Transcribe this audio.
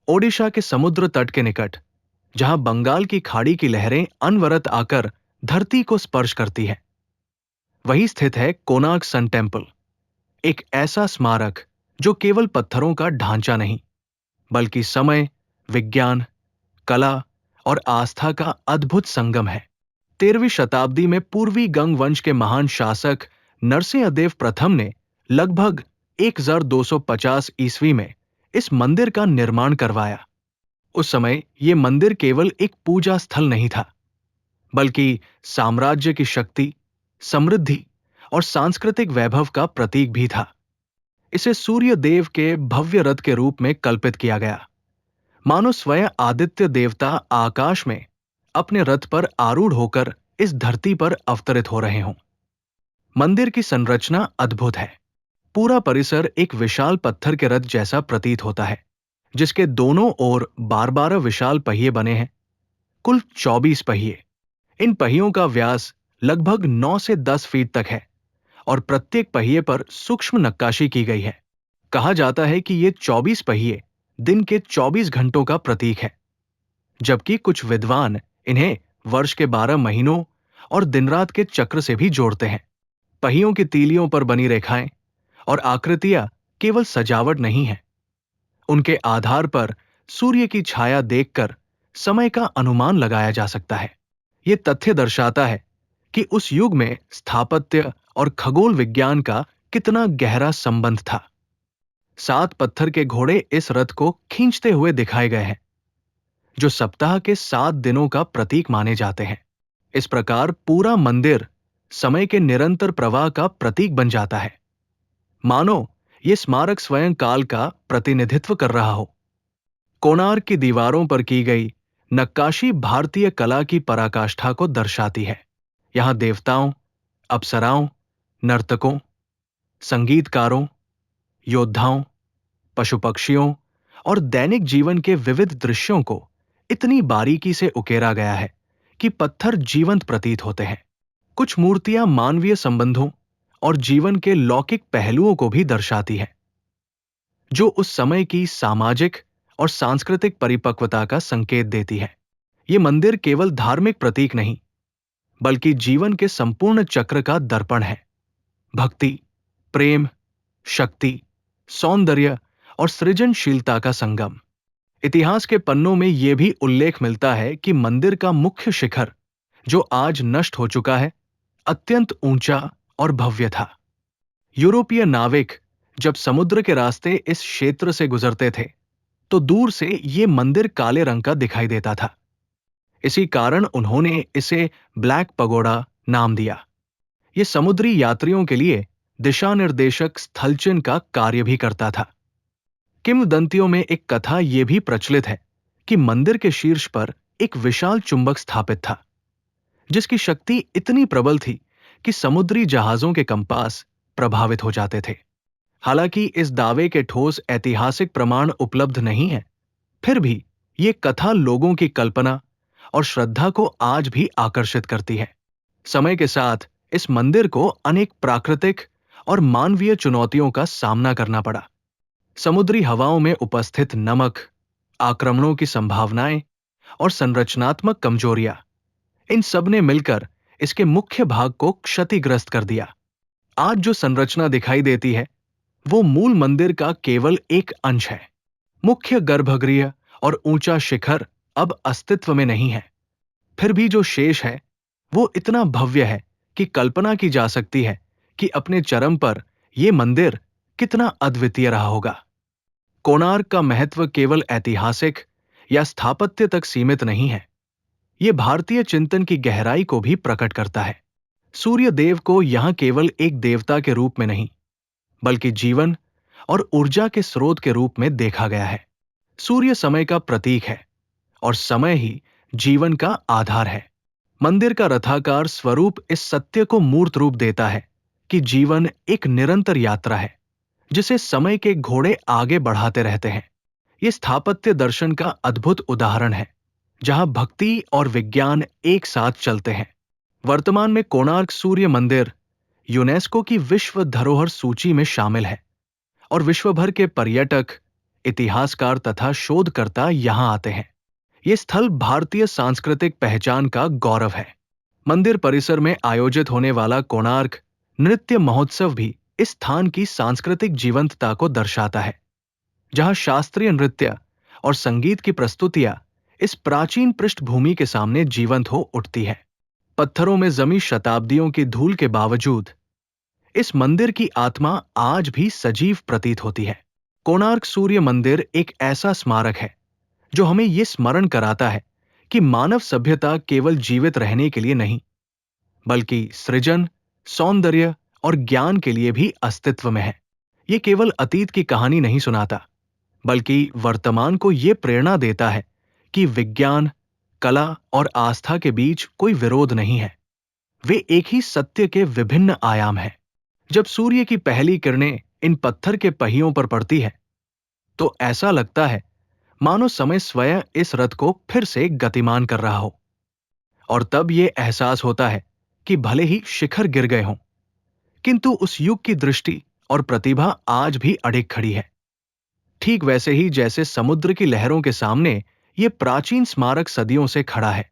ओडिशा के समुद्र तट के निकट, जहां बंगाल की खाड़ी की लहरें अनवरत आकर धरती को स्पर्श करती है, वहीं स्थित है कोणार्क सन टेम्पल। एक ऐसा स्मारक जो केवल पत्थरों का ढांचा नहीं, बल्कि समय, विज्ञान, कला और आस्था का अद्भुत संगम है। 13वीं शताब्दी में पूर्वी गंग वंश के महान शासक नरसिंहदेव प्रथम ने लगभग 1250 ईस्वी में इस मंदिर का निर्माण करवाया। उस समय यह मंदिर केवल एक पूजा स्थल नहीं था, बल्कि साम्राज्य की शक्ति, समृद्धि और सांस्कृतिक वैभव का प्रतीक भी था। इसे सूर्य देव के भव्य रथ के रूप में कल्पित किया गया, मानो स्वयं आदित्य देवता आकाश में अपने रथ पर आरूढ़ होकर इस धरती पर अवतरित हो रहे हों। मंदिर की संरचना अद्भुत है। पूरा परिसर एक विशाल पत्थर के रथ जैसा प्रतीत होता है, जिसके दोनों ओर 12 विशाल पहिए बने हैं। कुल 24 पहिए। इन पहियों का व्यास लगभग 9 से 10 फीट तक है और प्रत्येक पहिए पर सूक्ष्म नक्काशी की गई है। कहा जाता है कि ये 24 पहिए दिन के 24 घंटों का प्रतीक है, जबकि कुछ विद्वान इन्हें वर्ष के 12 महीनों और दिन रात के चक्र से भी जोड़ते हैं। पहियों की तीलियों पर बनी रेखाएं और आकृतियां केवल सजावट नहीं है, उनके आधार पर सूर्य की छाया देखकर समय का अनुमान लगाया जा सकता है। यह तथ्य दर्शाता है कि उस युग में स्थापत्य और खगोल विज्ञान का कितना गहरा संबंध था। 7 पत्थर के घोड़े इस रथ को खींचते हुए दिखाए गए हैं, जो सप्ताह के 7 दिनों का प्रतीक माने जाते हैं। इस प्रकार पूरा मंदिर समय के निरंतर प्रवाह का प्रतीक बन जाता है, मानो यह स्मारक स्वयं काल का प्रतिनिधित्व कर रहा हो। कोणार्क की दीवारों पर की गई नक्काशी भारतीय कला की पराकाष्ठा को दर्शाती है। यहां देवताओं, अप्सराओं, नर्तकों, संगीतकारों, योद्धाओं, पशु पक्षियों और दैनिक जीवन के विविध दृश्यों को इतनी बारीकी से उकेरा गया है कि पत्थर जीवंत प्रतीत होते हैं। कुछ मूर्तियां मानवीय संबंधों और जीवन के लौकिक पहलुओं को भी दर्शाती है, जो उस समय की सामाजिक और सांस्कृतिक परिपक्वता का संकेत देती है। ये मंदिर केवल धार्मिक प्रतीक नहीं, बल्कि जीवन के संपूर्ण चक्र का दर्पण है। भक्ति, प्रेम, शक्ति, सौंदर्य और सृजनशीलता का संगम। इतिहास के पन्नों में यह भी उल्लेख मिलता है कि मंदिर का मुख्य शिखर, जो आज नष्ट हो चुका है, अत्यंत ऊंचा और भव्य था। यूरोपीय नाविक जब समुद्र के रास्ते इस क्षेत्र से गुजरते थे, तो दूर से ये मंदिर काले रंग का दिखाई देता था। इसी कारण उन्होंने इसे ब्लैक पगोडा नाम दिया। ये समुद्री यात्रियों के लिए दिशा निर्देशक स्थलचिन्ह का कार्य भी करता था। किंवदंतियों में एक कथा यह भी प्रचलित है कि मंदिर के शीर्ष पर एक विशाल चुंबक स्थापित था, जिसकी शक्ति इतनी प्रबल थी कि समुद्री जहाजों के कंपास प्रभावित हो जाते थे। हालांकि इस दावे के ठोस ऐतिहासिक प्रमाण उपलब्ध नहीं है, फिर भी ये कथा लोगों की कल्पना और श्रद्धा को आज भी आकर्षित करती है। समय के साथ इस मंदिर को अनेक प्राकृतिक और मानवीय चुनौतियों का सामना करना पड़ा। समुद्री हवाओं में उपस्थित नमक, आक्रमणों की संभावनाएं और संरचनात्मक कमजोरियां, इन सब ने मिलकर इसके मुख्य भाग को क्षतिग्रस्त कर दिया। आज जो संरचना दिखाई देती है, वो मूल मंदिर का केवल एक अंश है। मुख्य गर्भगृह और ऊंचा शिखर अब अस्तित्व में नहीं है। फिर भी जो शेष है, वो इतना भव्य है कि कल्पना की जा सकती है कि अपने चरम पर यह मंदिर कितना अद्वितीय रहा होगा। कोणार्क का महत्व केवल ऐतिहासिक या स्थापत्य तक सीमित नहीं है, यह भारतीय चिंतन की गहराई को भी प्रकट करता है। सूर्य देव को यहां केवल एक देवता के रूप में नहीं, बल्कि जीवन और ऊर्जा के स्रोत के रूप में देखा गया है। सूर्य समय का प्रतीक है और समय ही जीवन का आधार है। मंदिर का रथाकार स्वरूप इस सत्य को मूर्त रूप देता है कि जीवन एक निरंतर यात्रा है, जिसे समय के घोड़े आगे बढ़ाते रहते हैं। यह स्थापत्य दर्शन का अद्भुत उदाहरण है, जहां भक्ति और विज्ञान एक साथ चलते हैं। वर्तमान में कोणार्क सूर्य मंदिर यूनेस्को की विश्व धरोहर सूची में शामिल है और विश्व भर के पर्यटक इतिहासकार तथा शोधकर्ता यहां आते हैं। ये स्थल भारतीय सांस्कृतिक पहचान का गौरव है। मंदिर परिसर में आयोजित होने वाला कोणार्क नृत्य महोत्सव भी इस स्थान की सांस्कृतिक जीवंतता को दर्शाता है, जहां शास्त्रीय नृत्य और संगीत की प्रस्तुतियां इस प्राचीन पृष्ठभूमि के सामने जीवंत हो उठती है। पत्थरों में जमी शताब्दियों की धूल के बावजूद इस मंदिर की आत्मा आज भी सजीव प्रतीत होती है। कोणार्क सूर्य मंदिर एक ऐसा स्मारक है जो हमें यह स्मरण कराता है कि मानव सभ्यता केवल जीवित रहने के लिए नहीं, बल्कि सृजन, सौंदर्य और ज्ञान के लिए भी अस्तित्व में है। यह केवल अतीत की कहानी नहीं सुनाता, बल्कि वर्तमान को यह प्रेरणा देता है कि विज्ञान, कला और आस्था के बीच कोई विरोध नहीं है। वे एक ही सत्य के विभिन्न आयाम हैं। जब सूर्य की पहली किरणें इन पत्थर के पहियों पर पड़ती है, तो ऐसा लगता है मानो समय स्वयं इस रथ को फिर से गतिमान कर रहा हो। और तब यह एहसास होता है कि भले ही शिखर गिर गए हों, किंतु उस युग की दृष्टि और प्रतिभा आज भी अडिग खड़ी है। ठीक वैसे ही जैसे समुद्र की लहरों के सामने यह प्राचीन स्मारक सदियों से खड़ा है।